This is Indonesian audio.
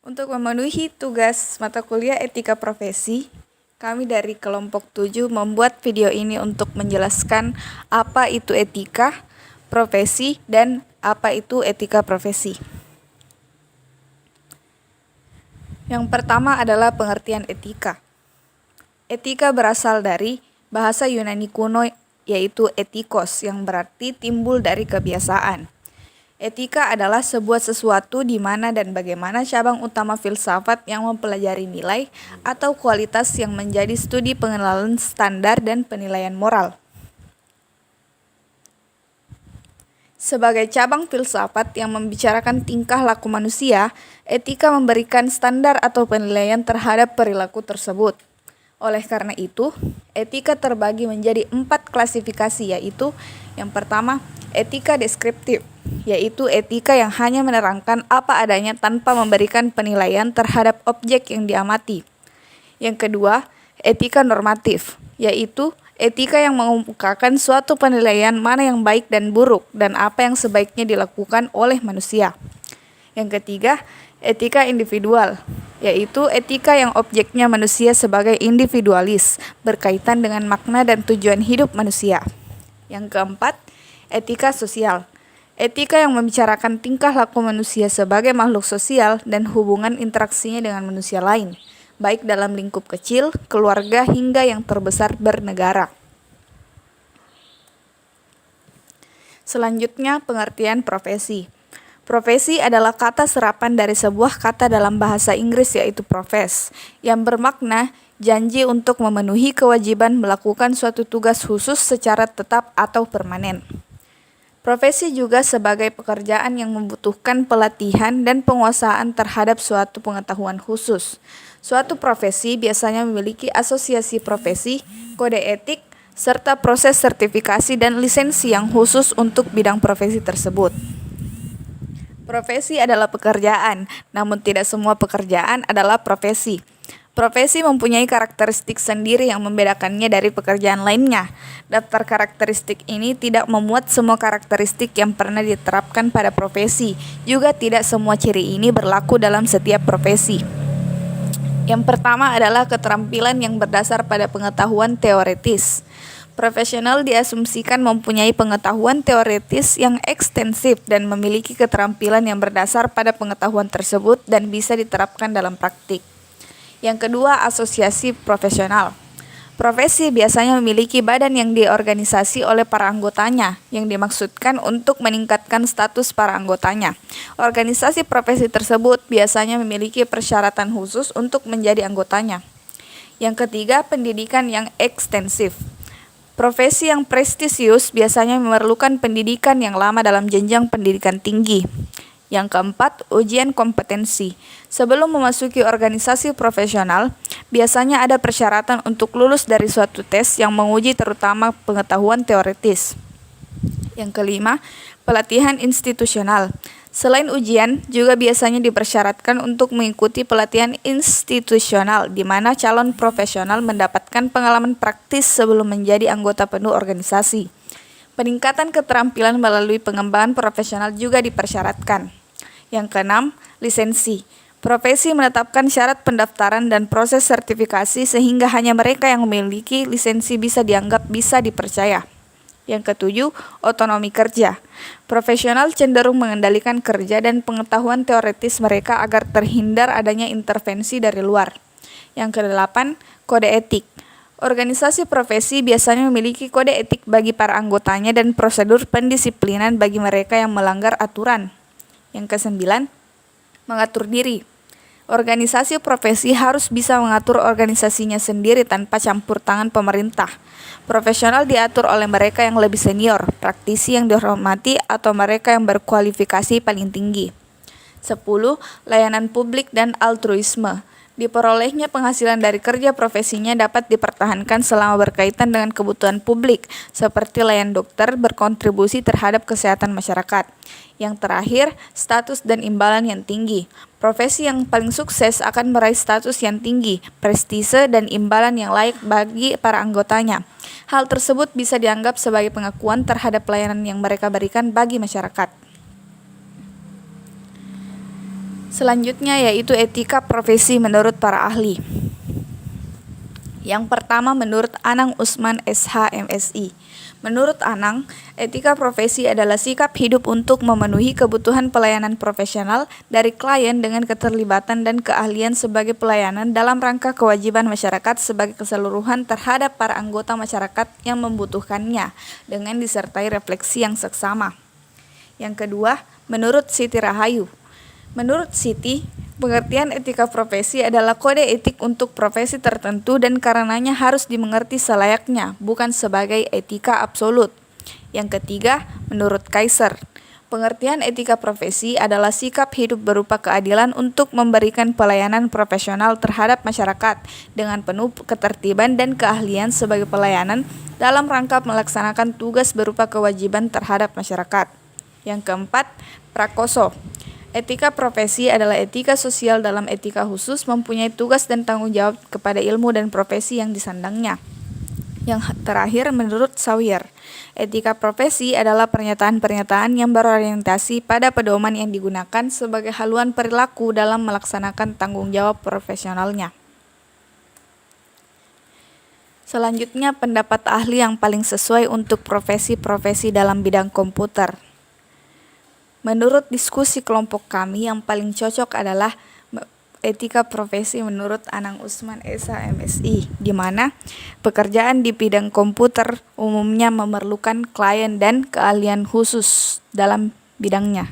Untuk memenuhi tugas mata kuliah etika profesi, kami dari kelompok 7 membuat video ini untuk menjelaskan apa itu etika profesi dan apa itu etika profesi. Yang pertama adalah pengertian etika. Etika berasal dari bahasa Yunani kuno yaitu etikos yang berarti timbul dari kebiasaan. Etika adalah sebuah sesuatu di mana dan bagaimana cabang utama filsafat yang mempelajari nilai atau kualitas yang menjadi studi pengenalan standar dan penilaian moral. Sebagai cabang filsafat yang membicarakan tingkah laku manusia, etika memberikan standar atau penilaian terhadap perilaku tersebut. Oleh karena itu, etika terbagi menjadi 4 klasifikasi, yaitu yang pertama, etika deskriptif, yaitu etika yang hanya menerangkan apa adanya tanpa memberikan penilaian terhadap objek yang diamati. Yang kedua, etika normatif, yaitu etika yang mengemukakan suatu penilaian mana yang baik dan buruk dan apa yang sebaiknya dilakukan oleh manusia. Yang ketiga, etika individual, yaitu etika yang objeknya manusia sebagai individualis, berkaitan dengan makna dan tujuan hidup manusia. Yang keempat, etika sosial, etika yang membicarakan tingkah laku manusia sebagai makhluk sosial dan hubungan interaksinya dengan manusia lain, baik dalam lingkup kecil, keluarga, hingga yang terbesar bernegara. Selanjutnya, pengertian profesi. Profesi adalah kata serapan dari sebuah kata dalam bahasa Inggris yaitu profess, yang bermakna janji untuk memenuhi kewajiban melakukan suatu tugas khusus secara tetap atau permanen. Profesi juga sebagai pekerjaan yang membutuhkan pelatihan dan penguasaan terhadap suatu pengetahuan khusus. Suatu profesi biasanya memiliki asosiasi profesi, kode etik, serta proses sertifikasi dan lisensi yang khusus untuk bidang profesi tersebut. Profesi adalah pekerjaan, namun tidak semua pekerjaan adalah profesi. Profesi mempunyai karakteristik sendiri yang membedakannya dari pekerjaan lainnya. Daftar karakteristik ini tidak memuat semua karakteristik yang pernah diterapkan pada profesi. Juga tidak semua ciri ini berlaku dalam setiap profesi. Yang pertama adalah keterampilan yang berdasar pada pengetahuan teoretis. Profesional diasumsikan mempunyai pengetahuan teoretis yang ekstensif dan memiliki keterampilan yang berdasar pada pengetahuan tersebut dan bisa diterapkan dalam praktik. Yang kedua, asosiasi profesional. Profesi biasanya memiliki badan yang diorganisasi oleh para anggotanya, yang dimaksudkan untuk meningkatkan status para anggotanya. Organisasi profesi tersebut biasanya memiliki persyaratan khusus untuk menjadi anggotanya. Yang ketiga, pendidikan yang ekstensif. Profesi yang prestisius biasanya memerlukan pendidikan yang lama dalam jenjang pendidikan tinggi. Yang keempat, ujian kompetensi. Sebelum memasuki organisasi profesional, biasanya ada persyaratan untuk lulus dari suatu tes yang menguji terutama pengetahuan teoretis. Yang kelima, pelatihan institusional. Selain ujian, juga biasanya dipersyaratkan untuk mengikuti pelatihan institusional, di mana calon profesional mendapatkan pengalaman praktis sebelum menjadi anggota penuh organisasi. Peningkatan keterampilan melalui pengembangan profesional juga dipersyaratkan. Yang keenam, lisensi. Profesi menetapkan syarat pendaftaran dan proses sertifikasi sehingga hanya mereka yang memiliki lisensi bisa dianggap bisa dipercaya. Yang ketujuh, otonomi kerja. Profesional cenderung mengendalikan kerja dan pengetahuan teoretis mereka agar terhindar adanya intervensi dari luar. Yang kedelapan, kode etik. Organisasi profesi biasanya memiliki kode etik bagi para anggotanya dan prosedur pendisiplinan bagi mereka yang melanggar aturan. Yang kesembilan, mengatur diri. Organisasi profesi harus bisa mengatur organisasinya sendiri tanpa campur tangan pemerintah. Profesional diatur oleh mereka yang lebih senior, praktisi yang dihormati, atau mereka yang berkualifikasi paling tinggi. 10. Layanan publik dan altruisme. Diperolehnya penghasilan dari kerja profesinya dapat dipertahankan selama berkaitan dengan kebutuhan publik, seperti layanan dokter berkontribusi terhadap kesehatan masyarakat. Yang terakhir, status dan imbalan yang tinggi. Profesi yang paling sukses akan meraih status yang tinggi, prestise, dan imbalan yang layak bagi para anggotanya. Hal tersebut bisa dianggap sebagai pengakuan terhadap pelayanan yang mereka berikan bagi masyarakat. Selanjutnya yaitu etika profesi menurut para ahli. Yang pertama menurut Anang Usman SH MSI. Menurut Anang, etika profesi adalah sikap hidup untuk memenuhi kebutuhan pelayanan profesional dari klien dengan keterlibatan dan keahlian sebagai pelayanan dalam rangka kewajiban masyarakat sebagai keseluruhan terhadap para anggota masyarakat yang membutuhkannya dengan disertai refleksi yang seksama. Yang kedua, menurut Siti Rahayu. Menurut Siti, pengertian etika profesi adalah kode etik untuk profesi tertentu dan karenanya harus dimengerti selayaknya, bukan sebagai etika absolut. Yang ketiga, menurut Kaiser, pengertian etika profesi adalah sikap hidup berupa keadilan untuk memberikan pelayanan profesional terhadap masyarakat dengan penuh ketertiban dan keahlian sebagai pelayanan dalam rangka melaksanakan tugas berupa kewajiban terhadap masyarakat. Yang keempat, Prakoso. Etika profesi adalah etika sosial dalam etika khusus mempunyai tugas dan tanggung jawab kepada ilmu dan profesi yang disandangnya. Yang terakhir menurut Sawyer, etika profesi adalah pernyataan-pernyataan yang berorientasi pada pedoman yang digunakan sebagai haluan perilaku dalam melaksanakan tanggung jawab profesionalnya. Selanjutnya pendapat ahli yang paling sesuai untuk profesi-profesi dalam bidang komputer. Menurut diskusi kelompok kami, yang paling cocok adalah etika profesi menurut Anang Usman SH MSI, di mana pekerjaan di bidang komputer umumnya memerlukan klien dan keahlian khusus dalam bidangnya.